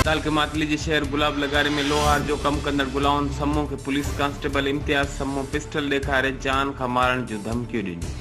ताल के मातली जे शहर गुलाब लगारे में लोहार जो कम कंदड़ गुलाउन समूह के पुलिस कांस्टेबल इम्तियाज समूह पिस्टल ॾेखारे जान खां मारण जूं धमकियूं ॾिनियूं।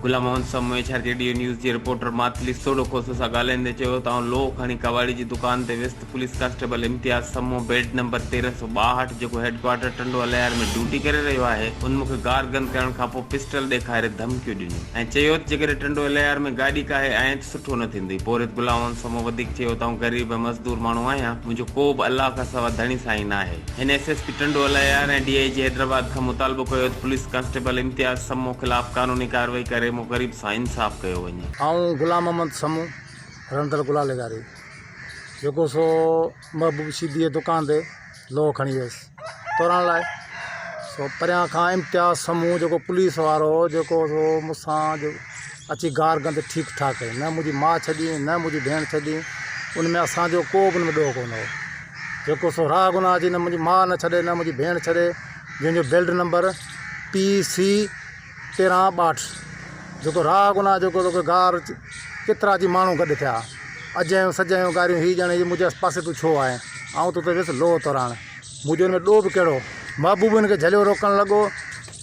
गुलाम मोहन समूह एचआरजेडीओ न्यूज़ जे रिपोर्टर मातली सोडो खोसो सां ॻाल्हाईंदे चयो त लोह खणी कवाड़ी जी दुकान ते वियुसि पुलिस कांस्टेबल इम्तियाज समूह बेड नंबर 1362 जेको हेडक्वार्टर टंडो लयार में ड्यूटी करे रहियो आहे उन मूंखे गार गन करण खां पोइ पिस्टल ॾेखारे धमकियूं ॾिनियूं ऐं चयो त जेकॾहिं टंडो लयार में गाॾी काहे ऐं सुठो न थींदी। पोइ गुलाम मोहन समूह वधीक चयो त ग़रीब मज़दूर माण्हू आहियां, मुंहिंजो को बि अलाह खां सवा धणी साईं न आहे। हिन एसएसपी टंडो लयार ऐं डीआईजी हैदराबाद खां मुतालबो कयो त पुलिस कांस्टेबल इम्तियाज समूह ख़िलाफ़ कानूनी कार्रवाई करे गरीब सां इंसाफ़ कयो वञे। आऊं गुलाम मोहम्मद समूह रंदड़ गुलाल लगारी जेको सो महबूब सीधी दुकान ते लोह खणी वियुसि तोरण लाइ सो परियां खां इम्तियाज़ समूह जेको पुलिस वारो जेको सो मूंसां अची गार गंद ठीक ठाक कई, न मुंहिंजी माउ छॾी न मुंहिंजी भेण छॾी, उनमें असांजो को बि उनमें ॾोह कोन हो। जेको सो राह गुनाह जी न मुंहिंजी माउ न छॾे न मुंहिंजी भेण छॾे, जंहिंजो बेल्ट नंबर PC 1362 जेको राह गुनाह जेको गार केतिरा जी माण्हू गॾु थिया अजयूं सजयूं गारियूं हीअ ॼणे मुंहिंजे पासे तूं छो आहे, ऐं तूं त वियुसि लोह तोरण, मुंहिंजो हिन में ॾोह बि कहिड़ो। महबूब हिन खे झलियो रोकणु लॻो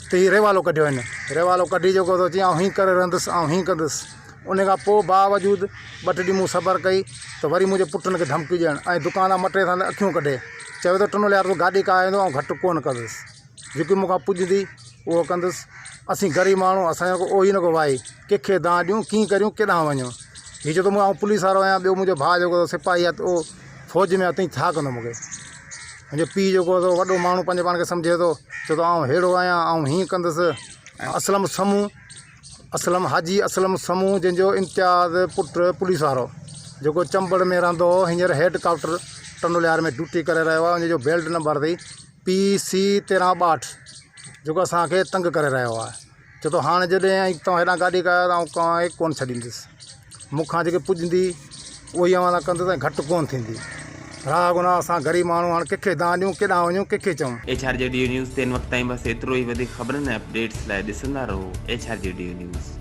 त हीउ रेवालो कढियो हिन, रेवालो कढी जेको थो चई हीअं करे रहंदुसि हीअं कंदुसि। उन खां पोइ बावजूद 2 टे ॾींहं मूं सबर कई त वरी मुंहिंजे पुटनि खे धमकी ॾियणु ऐं दुकान मटे सां अखियूं कढे चयो त टुनो यार तूं गाॾी का वेंदो ऐं घटि कोन कंदुसि, जेकी मूंखां पुॼंदी उहो कंदुसि। असीं ग़रीब माण्हू असांजो को ई न को भाई कंहिंखे दां ॾियूं कीअं करियूं केॾांहुं वञूं। हीअ चयो त मां पुलिस वारो आहियां, ॿियो मुंहिंजो भाउ जेको सिपाही आहे उहो फ़ौज में आहे, अथई छा कंदो मूंखे। मुंहिंजो पीउ जेको वॾो माण्हू पंहिंजे पाण खे सम्झे थो चए थो आउं अहिड़ो आहियां ऐं हीअं कंदुसि। असलम समूह असलम हाजी असलम समूह जंहिंजो इम्तियाज़ पुटु पुलिस वारो जेको चंबड़ में रहंदो हो, हींअर हेडक्वार्टर टंडो लयार में ड्यूटी करे रहियो आहे, उनजो बेल्ट नंबर अथई PC 1362 जेको असांखे तंग करे रहियो आहे। चए थो हाणे जॾहिं तव्हां हेॾां गाॾी कयो त आउं कोन छॾींदुसि, मूंखां जेके पुॼंदी उहो ई अवां कंदुसि ऐं घटि कोन थींदी। राह गुनाह असां ग़रीब माण्हू हाणे कंहिंखे दां ॾियूं केॾांहुं वञूं कंहिंखे चऊं। एचआरजेडीओ न्यूज़ ते हिन वक़्त ताईं बसि एतिरो ई। वधीक ख़बरनि ऐं अपडेट्स लाइ ॾिसंदा रहो एचआरजेडीओ न्यूज़।